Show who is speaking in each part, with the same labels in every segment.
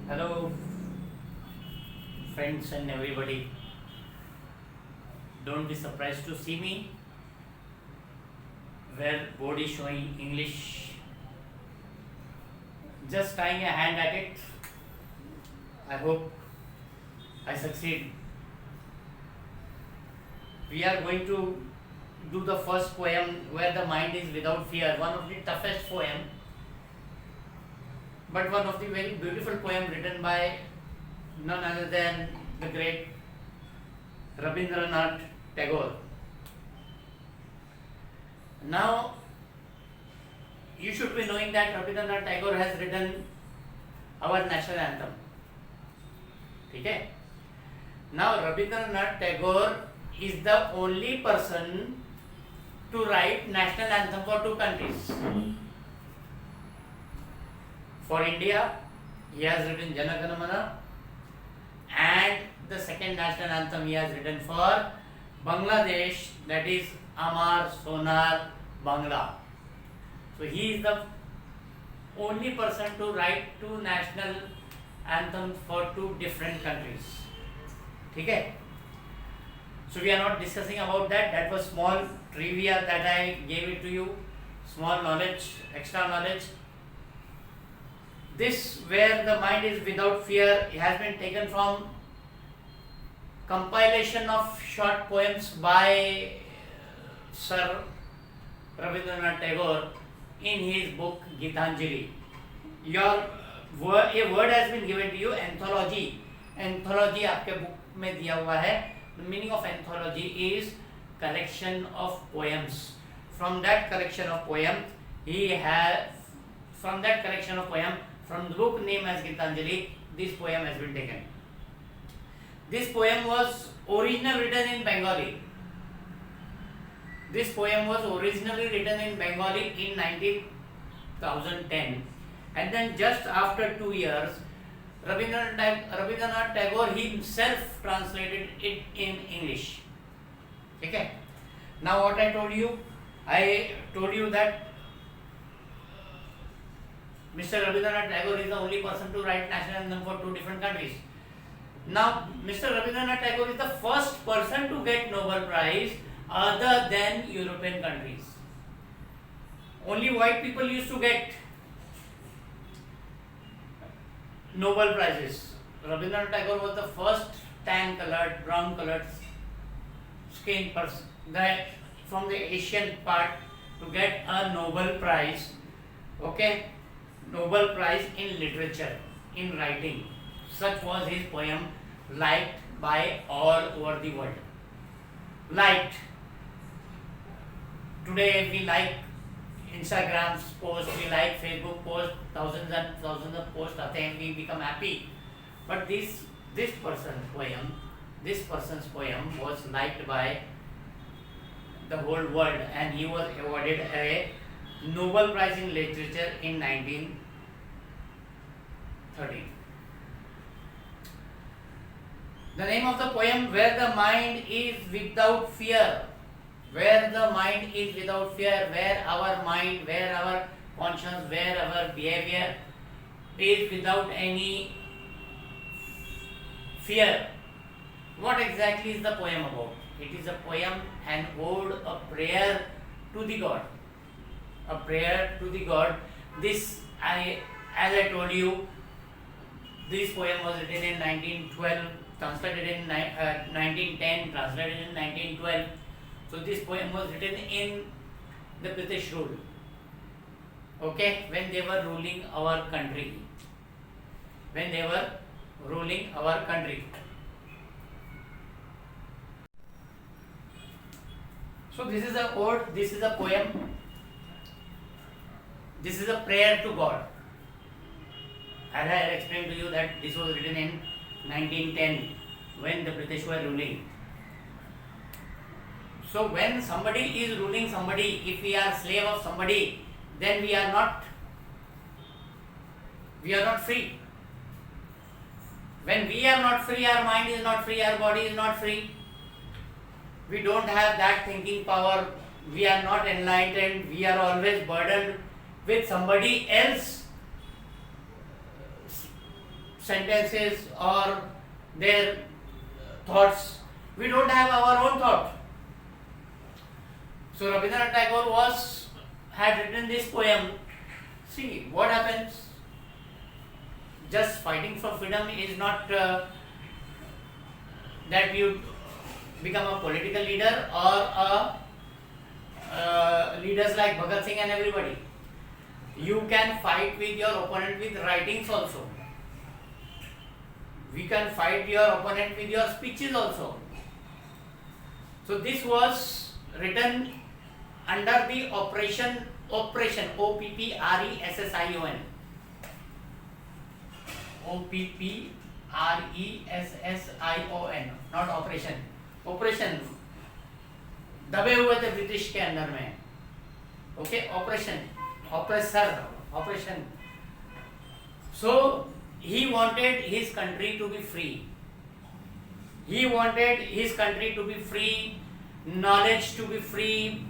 Speaker 1: Hello, friends and everybody. Don't be surprised to see me where board is showing English. Just trying a hand at it. I hope I succeed. We are going to do the first poem where the mind is without fear. One of the toughest poem, but one of the very beautiful poem written by none other than the great Rabindranath Tagore. Now, you should be knowing that Rabindranath Tagore has written our national anthem. Okay? Now, Rabindranath Tagore is the only person to write national anthem for two countries. For India, he has written Jana Gana Mana, and the second national anthem he has written for Bangladesh, that is Amar Sonar Bangla. So he is the only person to write two national anthems for two different countries. Okay? So we are not discussing about that. That was small trivia that I gave it to you. Small knowledge, extra knowledge. This, where the mind is without fear, has been taken from compilation of short poems by Sir Rabindranath Tagore in his book Gitanjali. A word has been given to you, anthology. Anthology आपके book में दिया हुआ है. The meaning of anthology is collection of poems. From that collection of poem, from the book name as Gitanjali, this poem has been taken. This poem was originally written in Bengali. This poem was originally written in Bengali in 2010, and then just after 2 years, Rabindranath Tagore himself translated it in English. Okay. Now what I told you that Mr. Rabindranath Tagore is the only person to write national anthem for two different countries. Now, Mr. Rabindranath Tagore is the first person to get Nobel Prize other than European countries. Only white people used to get Nobel Prizes. Rabindranath Tagore was the first tan-colored, brown-colored skin person from the Asian part to get a Nobel Prize. Okay? Nobel Prize in literature, in writing. Such was his poem, liked by all over the world. Liked. Today we like Instagram's post, we like Facebook post, thousands and thousands of posts आते हैं, we become happy. But this person's poem was liked by the whole world, and he was awarded a Nobel Prize in Literature in 1913. The name of the poem, Where the Mind is Without Fear. Where the mind is without fear, where our mind, where our conscience, where our behavior is without any fear. What exactly is the poem about? It is a poem, an ode, a prayer to the God. A prayer to the God. As I told you, this poem was written in 1912, translated in 1910, translated in 1912. So this poem was written in the British rule. Okay, when they were ruling our country. So this is a ode, this is a poem, this is a prayer to God. As I explained to you that this was written in 1910 when the British were ruling. So when somebody is ruling somebody, if we are slave of somebody, then we are not free. When we are not free, our mind is not free, our body is not free. We don't have that thinking power. We are not enlightened. We are always burdened with somebody else sentences or their thoughts. We don't have our own thought. So Rabindranath Tagore had written this poem. See what happens. Just fighting for freedom is not that you become a political leader or leaders like Bhagat Singh and everybody. You can fight with your opponent with writings also. We can fight your opponent with your speeches also. So this was written under the oppression, Oppression, OPPRESSION. OPPRESSION, not operation. Oppression, दबे हुए थे British के अंदर में. Okay, operation, oppressor, operation. So he wanted his country to be free. He wanted his country to be free, knowledge to be free,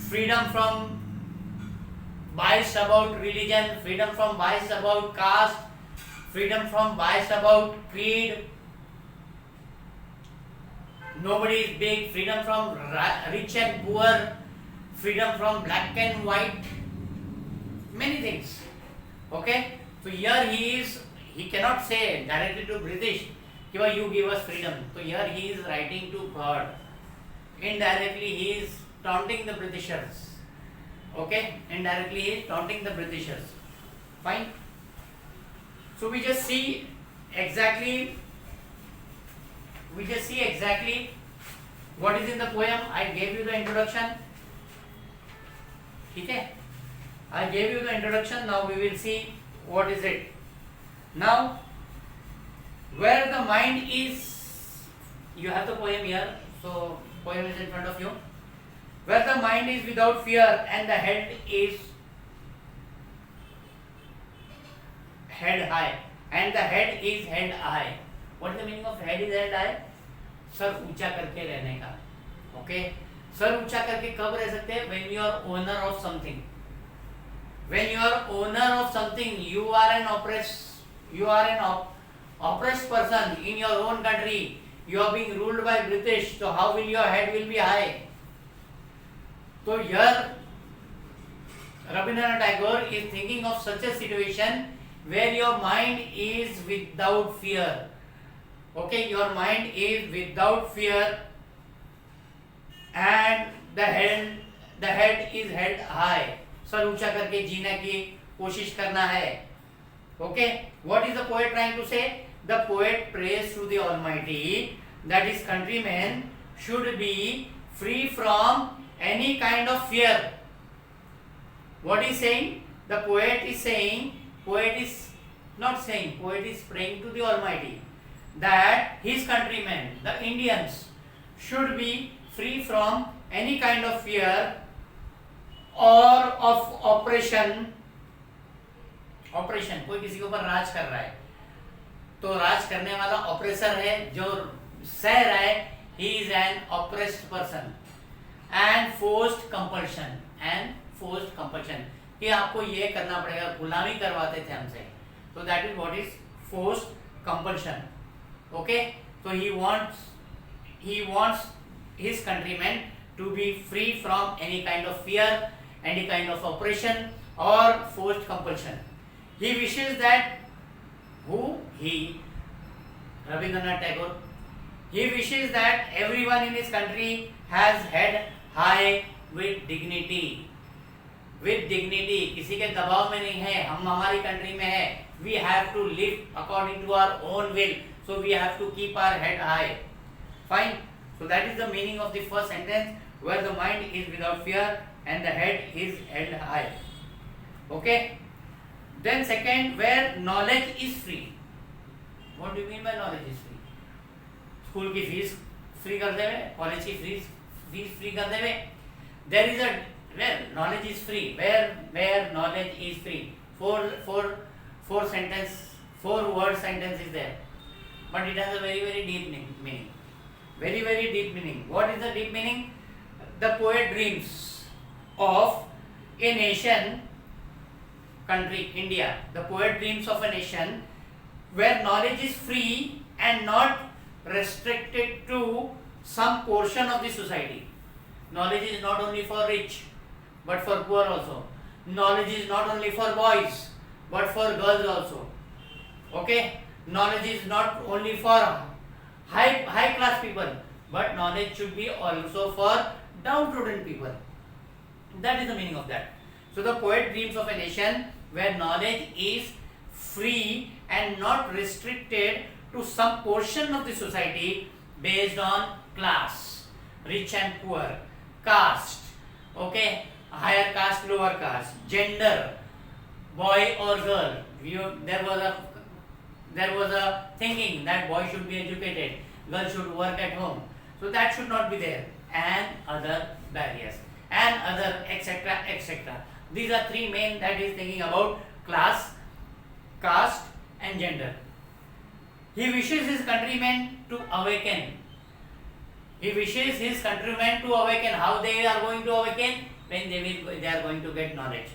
Speaker 1: freedom from bias about religion, freedom from bias about caste, freedom from bias about creed. Nobody is big. Freedom from rich and poor, freedom from black and white, many things. Okay, so here he cannot say directly to British, you give us freedom. So here he is writing to God. Indirectly he is taunting the Britishers. Okay, indirectly he is taunting the Britishers. Fine. So we just see exactly what is in the poem. I gave you the introduction. Okay, I gave you the introduction. Now we will see what is it. Now, where the mind is, you have the poem here. So poem is in front of you. Where the mind is without fear and the head is head high, and the head is head high. What is the meaning of head is head high? Sir ऊंचा करके रहने का. Okay, sir ऊंचा करके कब रह सकते हैं? When you are owner of something. When you are owner of something, you are an oppressed person in your own country. You are being ruled by British. So how will your head will be high? So here Rabindranath Tagore is thinking of such a situation where your mind is without fear. Okay, your mind is without fear and the head is held high. Sir ऊंचा करके जीने की कोशिश करना है. Okay, what is the poet trying to say? The poet prays to the Almighty that his countrymen should be free from any kind of fear. What is saying? The poet is saying, poet is not saying, poet is praying to the Almighty that his countrymen, the Indians, should be free from any kind of fear or of oppression. Operation, कोई किसी के ऊपर राज कर रहा है तो राज करने वाला ऑपरेसर है, जो सह रहा है, he is an oppressed person. And forced compulsion, कि आपको ये करना पड़ेगा, गुलामी करवाते थे हमसे. तो that is what is forced compulsion. Okay, तो he wants his countryman to be free from any kind of fear, any kind of operation और forced compulsion. He wishes that Rabindranath Tagore, he wishes that everyone in his country has head high with dignity. With dignity, किसी के दबाव में नहीं है, हम हमारी country में है. We have to live according to our own will, so we have to keep our head high. Fine. So that is the meaning of the first sentence, where the mind is without fear and the head is held high. Okay. Then second, where knowledge is free. What do you mean by knowledge is free? School की fees free कर देवे, college की fees free कर देवे. There is a where knowledge is free. Where knowledge is free. Four word sentence is there, but it has a very very deep meaning. Very very deep meaning. What is the deep meaning? The poet dreams of a nation. Country, India. The poet dreams of a nation where knowledge is free and not restricted to some portion of the society. Knowledge is not only for rich but for poor also. Knowledge is not only for boys but for girls also. Okay, knowledge is not only for high class people, but knowledge should be also for downtrodden people. That is the meaning of that. So the poet dreams of a nation where knowledge is free and not restricted to some portion of the society based on class, rich and poor, caste, okay, higher caste, lower caste, gender, boy or girl. There was a thinking that boy should be educated, girl should work at home. So that should not be there, and other barriers, and other etc. etc. These are three main that is thinking about class, caste, and gender. He wishes his countrymen to awaken. He wishes his countrymen to awaken. How they are going to awaken? When they are going to get knowledge.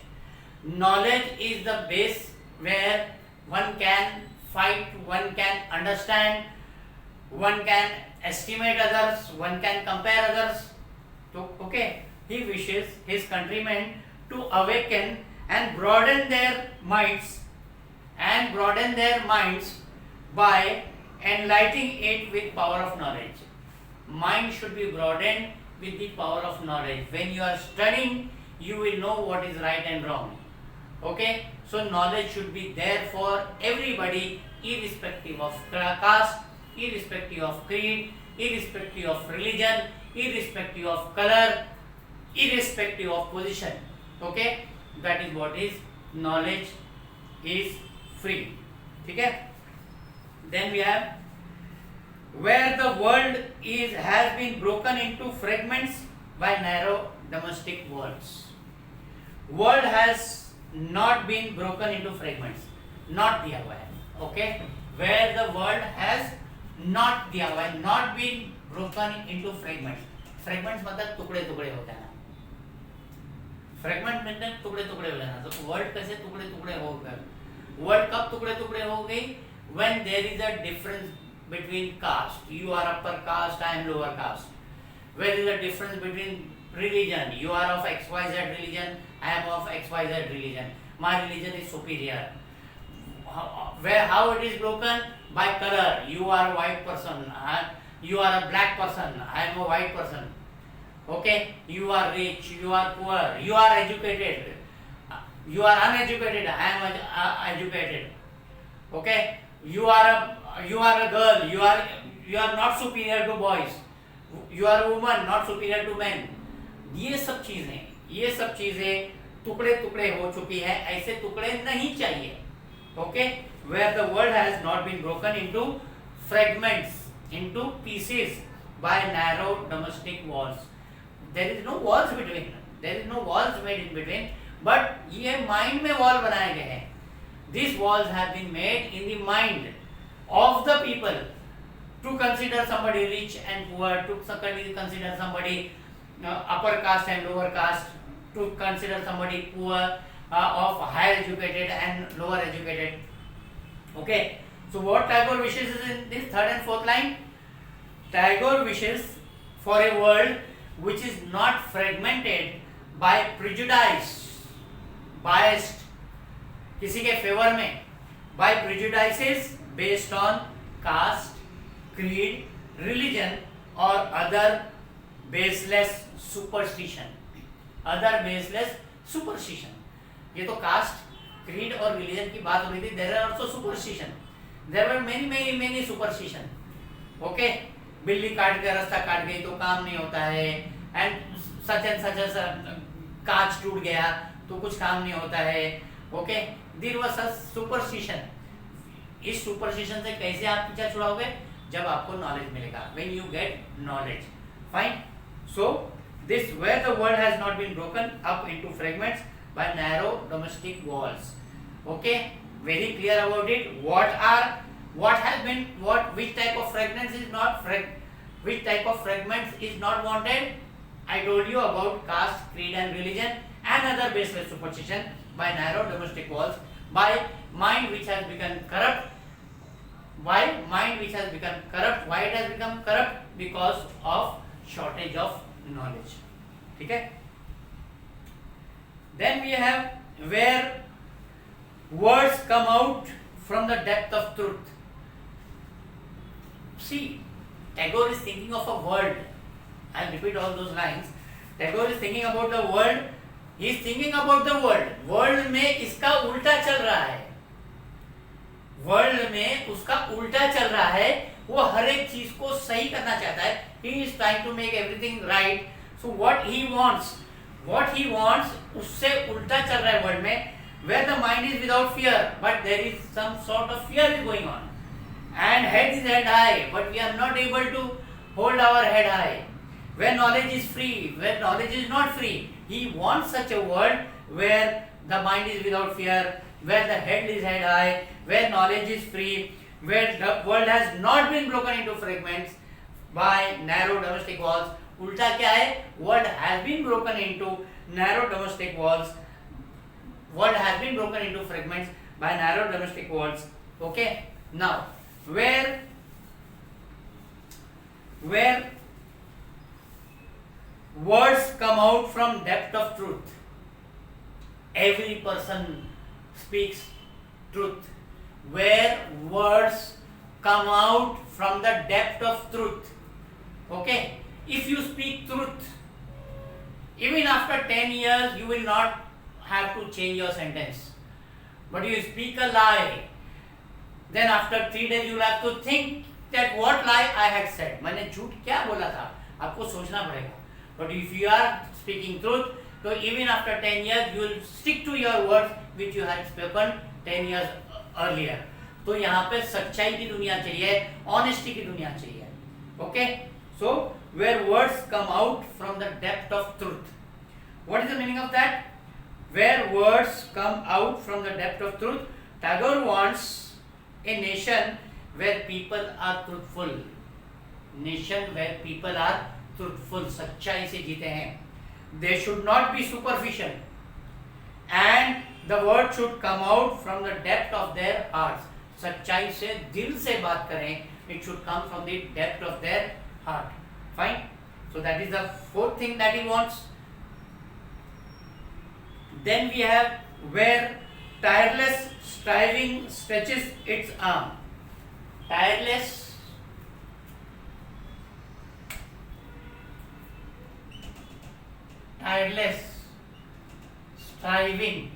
Speaker 1: Knowledge is the base where one can fight, one can understand, one can estimate others, one can compare others. So, okay, he wishes his countrymen to awaken and broaden their minds by enlightening it with power of knowledge. Mind should be broadened with the power of knowledge. When you are studying, you will know what is right and wrong. Okay, so knowledge should be there for everybody, irrespective of caste, irrespective of creed, irrespective of religion, irrespective of color, irrespective of position. Okay, that is what is knowledge is free. Okay, then we have where the world has been broken into fragments by narrow domestic walls. World has not been broken into fragments, not दिया हुआ है. Okay, where the world has not दिया हुआ है, not been broken into fragments. Fragments मतलब टुकड़े टुकड़े होते हैं ना. फ्रेगमेंट मतलब टुकड़े टुकड़े हो जाना. तो वर्ल्ड कैसे टुकड़े टुकड़े हो गए? वर्ल्ड कब टुकड़े टुकड़े हो गई? When there is a difference between caste. You are upper caste, I am lower caste. Where is the difference between religion? You are of XYZ religion, I am of XYZ religion. My religion is superior. How it is broken? By color. You are a white person, you are a black person, I am a white person. Okay, you are rich, you are poor, you are educated, you are uneducated, I am educated. Okay, you are a girl, you are not superior to boys, you are a woman not superior to men. ये सब चीजें टुकड़े टुकड़े हो चुकी है. ऐसे टुकड़े नहीं चाहिए. Okay, where the world has not been broken into fragments, into pieces by narrow domestic walls. There is no walls between, there is no walls made in between, but ये mind में wall बनाए गए हैं. These walls have been made in the mind of the people to consider somebody rich and poor, to consider somebody upper caste and lower caste, to consider somebody poor, of higher educated and lower educated. Okay, so what Tagore wishes is in this third and fourth line. Tagore wishes for a world which is not fragmented by prejudice, biased, किसी के favour में, by prejudices based on caste, creed, religion or other baseless superstition. Other baseless superstition. ये तो caste, creed और religion की बात हो रही थी. There are also superstition. There were many superstition. Okay, बिल्ली काट के रास्ता काट गई तो काम नहीं होता है, and such कांच टूट गया तो कुछ काम नहीं होता है. Okay, there was a superstition. इस superstition से कैसे आप पीछा छुड़ाओगे? जब आपको knowledge मिलेगा. When you get knowledge. Fine. So this where the world has not been broken up into fragments by narrow domestic walls. Okay, very clear about it. Which type of fragments is not which type of fragments is not wanted? I told you about caste, creed and religion and other baseless superstition by narrow domestic walls, by mind which has become corrupt Why? Mind which has become corrupt. Why it has become corrupt? Because of shortage of knowledge. ठीक है? Then we have where words come out from the depth of truth. See, Tagore is thinking of a world. I'll repeat all those lines. Tagore is thinking about the world. He is thinking about the world. World में इसका उल्टा चल रहा है. World में उसका उल्टा चल रहा है. वो हर एक चीज को सही करना चाहता है. He is trying to make everything right. So what he wants उससे उल्टा चल रहा है वर्ल्ड में. Where the mind is without fear, but there is some sort of fear is going on. And head is head high, but we are not able to hold our head high. Where knowledge is free, where knowledge is not free. He wants such a world where the mind is without fear, where the head is head high, where knowledge is free, where the world has not been broken into fragments by narrow domestic walls. उल्टा क्या है? World has been broken into narrow domestic walls. World has been broken into fragments by narrow domestic walls. Okay. Now, where words come out from depth of truth. Every person speaks truth. Where words come out from the depth of truth. Okay. If you speak truth, even after 10 years, you will not have to change your sentence. But you speak a lie, then after 3 days you will have to think that what lie I had said. मैंने झूठ क्या बोला था? आपको सोचना पड़ेगा. But if you are speaking truth, so even after 10 years you will stick to your words which you had spoken 10 years earlier. तो यहाँ पे सच्चाई की दुनिया चाहिए, honesty की दुनिया चाहिए. Okay? So where words come out from the depth of truth. What is the meaning of that? Where words come out from the depth of truth. Tagore wants a nation where people are truthful. Nation where people are truthful. सच्चाई से जीते हैं. They should not be superficial. And the word should come out from the depth of their hearts. सच्चाई से दिल से बात करें. It should come from the depth of their heart. Fine. So that is the fourth thing that he wants. Then we have where tireless striving stretches its arm. Tireless striving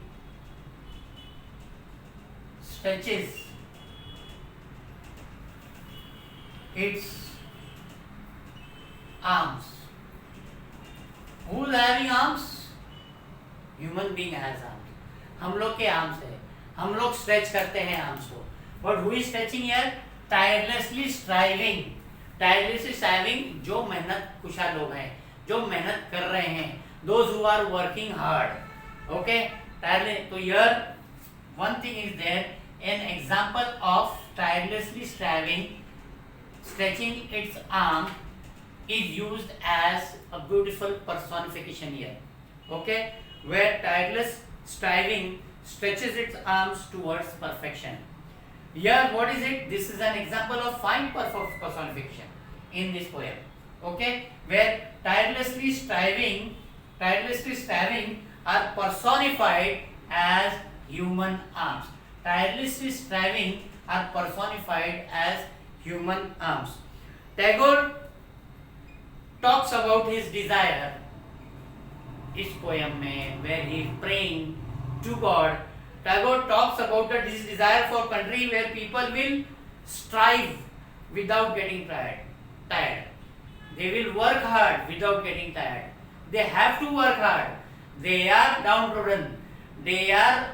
Speaker 1: stretches its arms. Who is having arms? Human being has arms. हम लोग के arms है. हम लोग stretch करते हैं arms को. But who is stretching here? Tirelessly striving. Tirelessly striving जो मेहनत कुशल लोग हैं, जो मेहनत कर रहे हैं. Those who are working hard. Okay? Tireless. तो here one thing is there. An example of tirelessly striving, stretching its arm is used as a beautiful personification here. Okay? Where tireless striving stretches its arms towards perfection. Here, what is it? This is an example of fine personification in this poem. Okay? Where tirelessly striving are personified as human arms. Tirelessly striving are personified as human arms. Tagore talks about his desire इस poem में where he is praying to God. Tagore talks about his desire for country where people will strive without getting tired. They will work hard without getting tired. They have to work hard. They are downtrodden. They are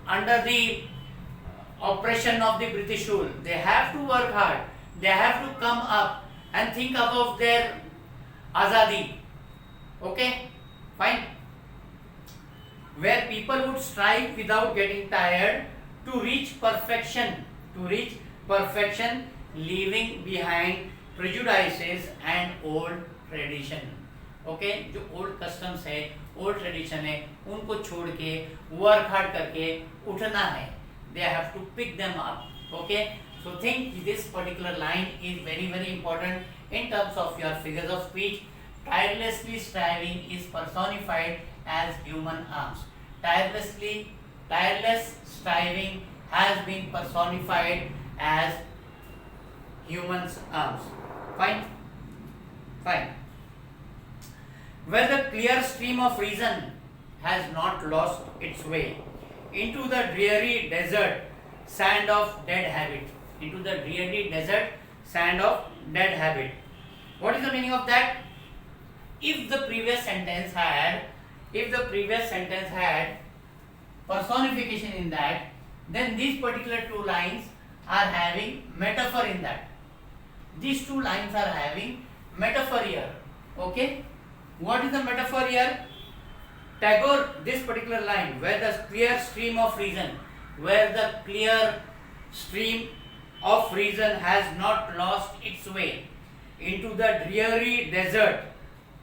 Speaker 1: under the oppression of the British rule. They have to work hard. They have to come up and think about their azadi. Okay? Fine. Where people would strive without getting tired to reach perfection, leaving behind prejudices and old tradition. Okay? जो old customs है, old tradition है, उनको छोड़ के work hard करके उठना है. They have to pick them up. Okay? So think this particular line is very important in terms of your figures of speech. Tirelessly striving is personified as human arms. Tireless striving has been personified as human's arms. Fine. Where the clear stream of reason has not lost its way into the dreary desert sand of dead habit. Into the dreary desert sand of dead habit. What is the meaning of that? If the previous sentence had personification in that, then these particular two lines are having metaphor in that. These two lines are having metaphor here. Okay? What is the metaphor here? Tagore, this particular line, where the clear stream of reason has not lost its way into the dreary desert.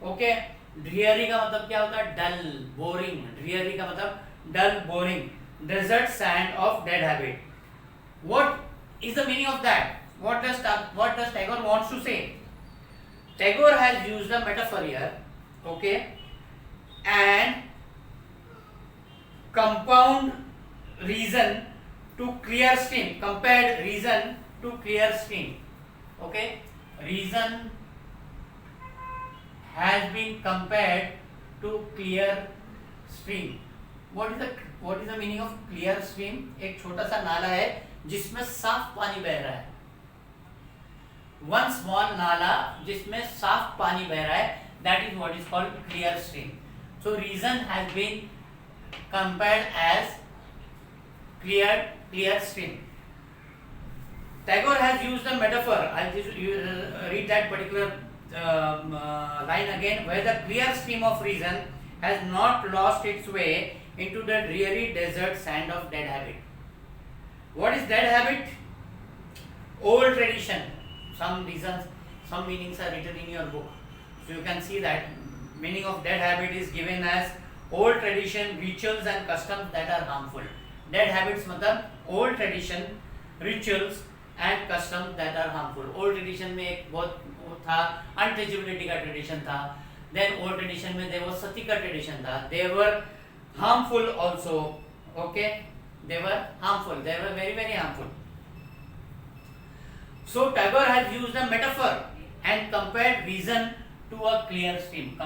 Speaker 1: Okay? Dreary का मतलब क्या होता है? Dull, boring. Dreary का मतलब dull, boring. Desert sand of dead habit. What is the meaning of that? What does Tagore wants to say? Tagore has used a metaphor here, okay, and compared reason to clear stream. Okay, reason has been compared to clear stream. What is the meaning of clear stream? एक छोटा सा नाला है जिसमें साफ पानी बह रहा है. One small नाला जिसमें साफ पानी बह रहा है, that is what is called clear stream. So reason has been compared as clear stream. Tagore has used a metaphor. I'll just read that particular line again. Where the clear stream of reason has not lost its way into the dreary desert sand of dead habit. What is dead habit? Old tradition. Some meanings are written in your book. So you can see that meaning of dead habit is given as old tradition, rituals and customs that are harmful. Dead habits मतलब old tradition, rituals and customs that are harmful. Old tradition में एक बहुत था untouchability का tradition था. Then old tradition में there was sati का tradition था. They were harmful also. Okay, they were harmful. They were very harmful. So Tagore has used a metaphor and compared reason to a clear stream.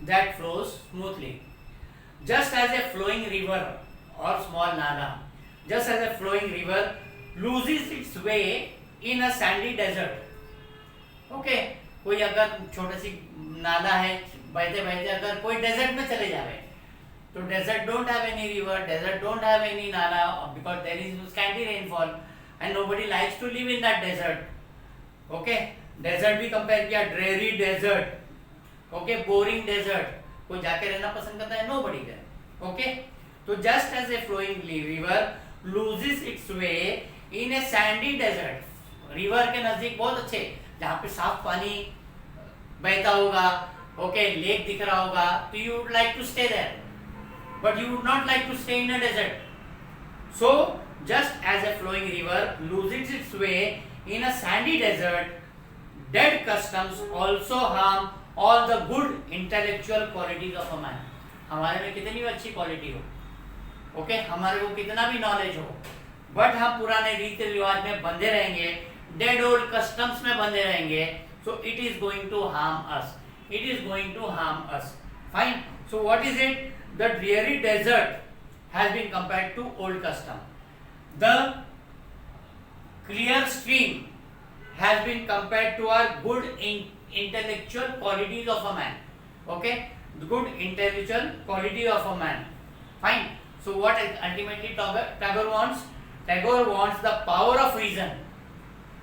Speaker 1: That flows smoothly. Just as a flowing river or small nala, loses its way in a sandy desert. Okay, कोई अगर छोटा सी नाला है, बहते बहते अगर कोई desert में चले जावे, तो desert don't have any river, desert don't have any nala because there is scanty rainfall and nobody likes to live in that desert. Okay, desert भी compare किया, dreary desert, okay, boring desert, कोई जाके रहना पसंद करता है? Nobody there. Okay, तो just as a flowing river loses its way in a sandy desert, river के नजदीक बहुत अच्छे जहाँ पे साफ पानी बहता होगा, okay, लेक दिख रहा होगा, तो you would like to stay there, but you would not like to stay in a desert. So just as a flowing river loses its way in a sandy desert, dead customs also harm all the good intellectual qualities of a man. हमारे में कितनी भी अच्छी quality हो, okay, हमारे को कितना भी नॉलेज हो, बट हम पुराने रीति रिवाज में बंधे रहेंगे, डेड ओल्ड कस्टम्स में बंधे रहेंगे, so it is going to harm us. Fine. So what is it? The dreary desert has been compared to old custom. The clear stream has been compared to our good intellectual qualities of a man. Okay, the good intellectual quality of a man. Fine. So what ultimately Tagore wants? Tagore wants the power of reason.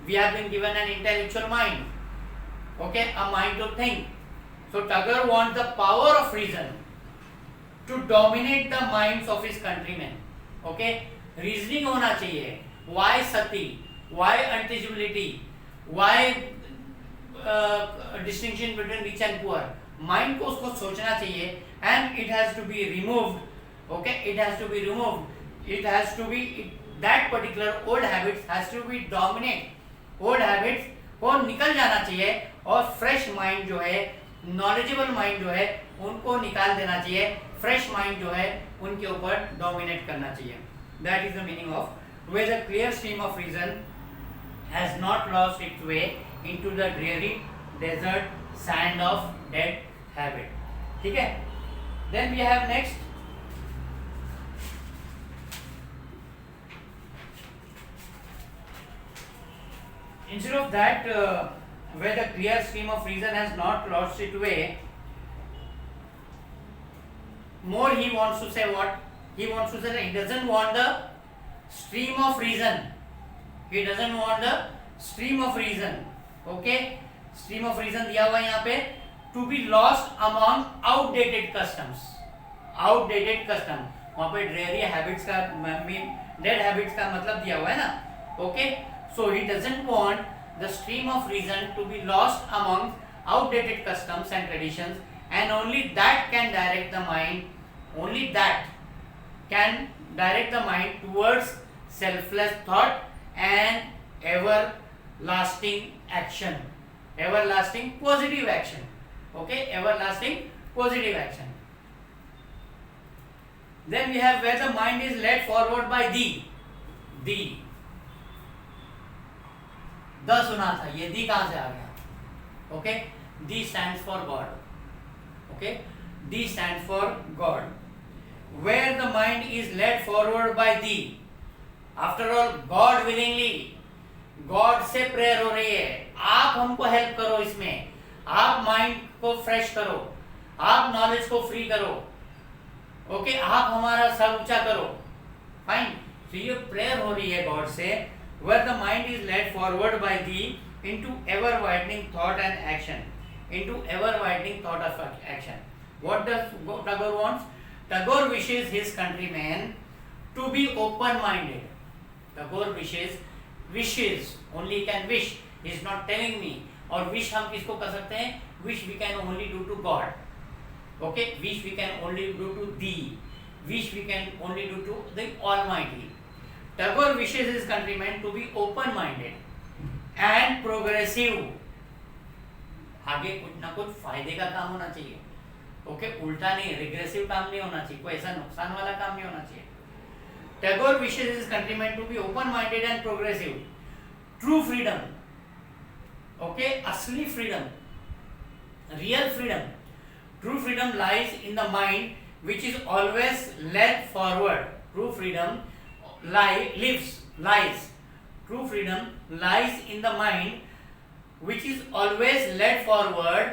Speaker 1: We have been given an intellectual mind. Okay, a mind to think. So Tagore wants the power of reason to dominate the minds of his countrymen. Okay, reasoning होना चाहिए. Why sati? Why untouchability? Why distinction between rich and poor? Mind को उसको सोचना चाहिए, and it has to be removed. Okay, it has to be removed. It has to be that particular old habits has to be dominate. Old habits को निकल जाना चाहिए और fresh mind जो है, नॉलेजेबल माइंड जो है, उनको निकाल देना चाहिए। फ्रेश माइंड जो है उनके ऊपर डोमिनेट करना चाहिए। That is the meaning of where the clear stream of reason has not lost its way into the dreary desert sand of dead habit. ठीक है, then we have next instead of that where the clear stream of reason has not lost its way, more he wants to say what? He wants to say that he doesn't want the stream of reason. He doesn't want the stream of reason. Okay, stream of reason दिया हुआ है यहाँ पे, to be lost among outdated customs. Outdated custom, वहाँ पे dreary habits का dead habits का मतलब दिया हुआ है ना. Okay, so he doesn't want the stream of reason to be lost among outdated customs and traditions, and only that can direct the mind. Only that can direct the mind towards selfless thought and everlasting action, everlasting positive action. Okay, everlasting positive action. Then we have where the mind is led forward by the सुना था, ये दी कहां से आ गया? Okay, the stands for God. Okay, the stands for God. Where the mind is led forward by thee. After all, God willingly, God से prayer हो रही है, आप हमको हेल्प करो इसमें, आप माइंड को फ्रेश करो, आप नॉलेज को फ्री करो. ओके, आप हमारा सर ऊंचा करो. फाइन, तो ये प्रेयर हो रही है गॉड से. Where the mind is led forward by thee into ever widening thought and action, into ever widening thought of action. What does Tagore wants? Tagore wishes his countrymen to be open-minded. Tagore wishes, only can wish. He is not telling me. और wish हम किसको कर सकते हैं? Wish we can only do to God. Okay, wish we can only do to thee. Wish we can only do to the Almighty. Tagore wishes his countrymen to be open-minded and progressive. आगे कुछ ना कुछ फायदे का काम होना चाहिए. Okay, उल्टा नहीं, रिग्रेसिव काम नहीं होना चाहिए, कोई ऐसा नुकसान वाला काम नहीं होना चाहिए. Tagore wishes his countrymen to be open-minded and progressive. True freedom. Okay, असली freedom, real freedom. True freedom lies in the mind which is always led forward. True freedom lies. True freedom lies in the mind which is always led forward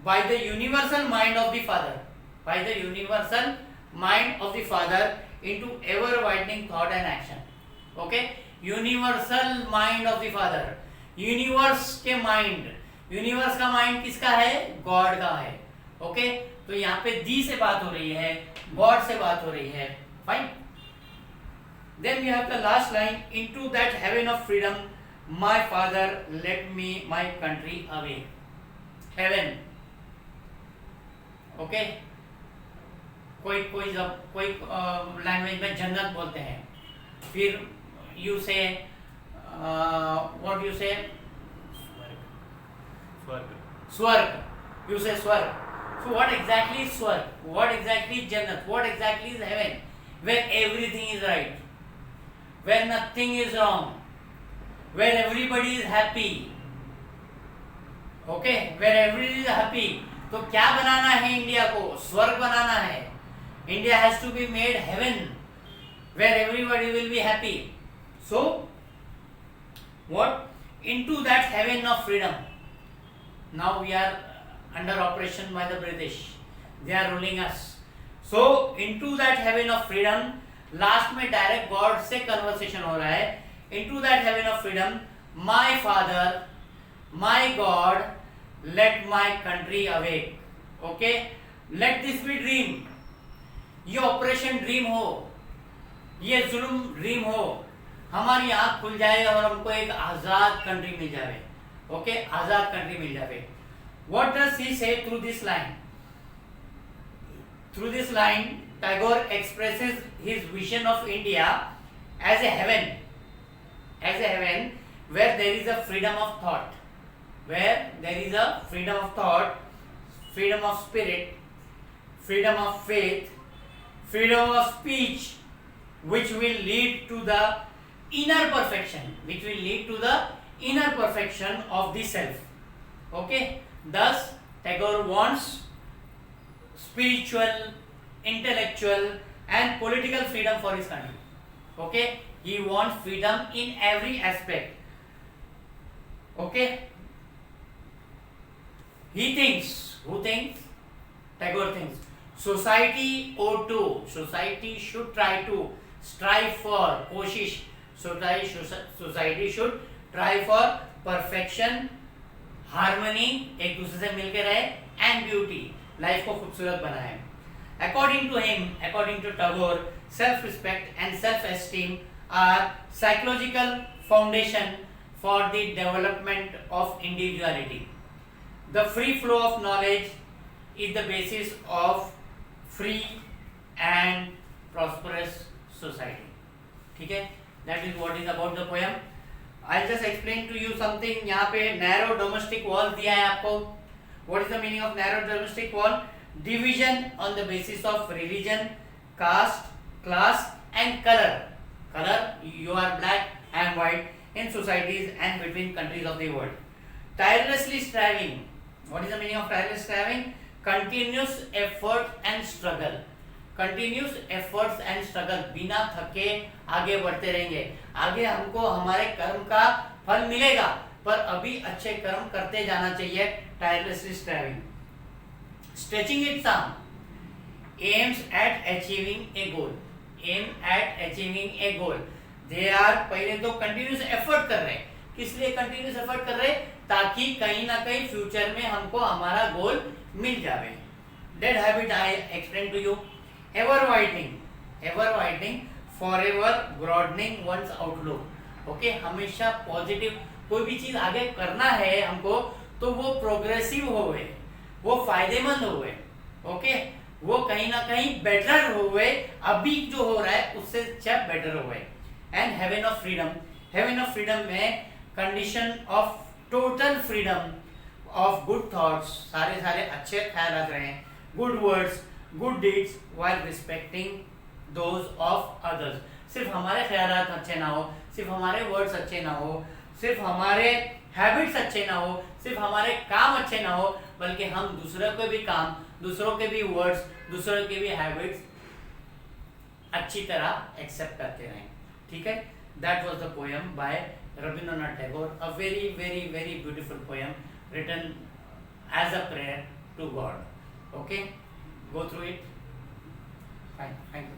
Speaker 1: by the universal mind of the Father. By the universal mind of the Father into ever widening thought and action. Okay, universal mind of the Father. Universe के mind, universe का mind किसका है? God का है. Okay, तो यहाँ पे दी से बात हो रही है, गॉड से बात हो रही है. Fine. Then we have the last line, into that heaven of freedom, my father led me my country away. Heaven. Okay. कोई लैंग्वेज में जन्नत बोलते हैं. फिर you say what you say? Swarg. You say swarg. So what exactly is swarg? What exactly is jannat? What exactly is heaven? Where everything is right, where nothing is wrong, where everybody is happy. Okay, where everybody is happy. तो क्या बनाना है India को? स्वर्ग बनाना है. India has to be made heaven, where everybody will be happy. So what? Into that heaven of freedom. Now we are under operation by the British. They are ruling us. So into that heaven of freedom, last में direct God से conversation हो रहा है. into that heaven of freedom, my father, my God, let my country awake. Okay, let this be dream. ये operation dream हो, ये जुल्म dream हो, हमारी आंख खुल जाए और हमको एक आजाद कंट्री मिल जाए. ओके, आजाद कंट्री मिल जाए. What does he say through this line? Through this line, Tagore expresses his vision of India as a heaven, where there is a freedom of thought, freedom of spirit, freedom of faith, freedom of speech, which will lead to the inner perfection, of the self. Okay, thus Tagore wants spiritual, intellectual and political freedom for his country. Okay, he wants freedom in every aspect. Okay, he thinks, who thinks? Tagore thinks society should try to strive for, कोशिश, society should try for perfection, harmony, एक दूसरे से मिलकर रहे, and beauty, life को खूबसूरत बनाए. According to Tagore, self-respect and self-esteem are psychological foundation for the development of individuality. The free flow of knowledge is the basis of free and prosperous society. ठीक है? That is what is about the poem. I'll just explain to you something. यहाँ पे narrow domestic wall दिया है आपको. What is the meaning of narrow domestic wall? Division on the basis of religion, caste, class and color. Color, you are black, I am white, in societies and between countries of the world. Tirelessly striving. What is the meaning of tireless striving? Continuous effort and struggle. Continuous efforts and struggle, बिना थके आगे बढ़ते रहेंगे. आगे हमको हमारे कर्म का फल मिलेगा, पर अभी अच्छे कर्म करते जाना चाहिए. Tirelessly striving. Stretching its arm, aims at achieving a goal. They are, पहले तो कंटिन्यूस एफर्ट कर रहे हैं. किस लिए कंटिन्यूस एफर्ट कर रहे हैं? ताकि कहीं ना कहीं फ्यूचर में हमको हमारा गोल मिल जाए. That habit I explain to you. ever widening, forever broadening one's outlook. Okay, हमेशा पॉजिटिव, कोई भी चीज आगे करना है हमको तो वो प्रोग्रेसिव होवे, वो फायदेमंद होवे. ओके, वो कहीं ना कहीं बेटर होवे, अभी जो हो रहा है उससे अच्छा बेटर होवे. एंड हेवन ऑफ फ्रीडम में condition of total freedom of good thoughts, सारे अच्छे ख्याल रख रहे हैं, good words, good deeds while respecting those of others. सिर्फ हमारे ख्यालात अच्छे ना हो, सिर्फ हमारे वर्ड्स अच्छे ना हो, सिर्फ हमारे हैबिट्स अच्छे ना हो, सिर्फ हमारे काम अच्छे ना हो, बल्कि हम दूसरों के भी काम, दूसरों के भी वर्ड्स, दूसरों के भी हैबिट्स अच्छी तरह एक्सेप्ट करते रहें. ठीक है? That was the poem by Rabindranath Tagore, a very very very beautiful poem written as a prayer to God. Okay, go through it. Fine, thank you.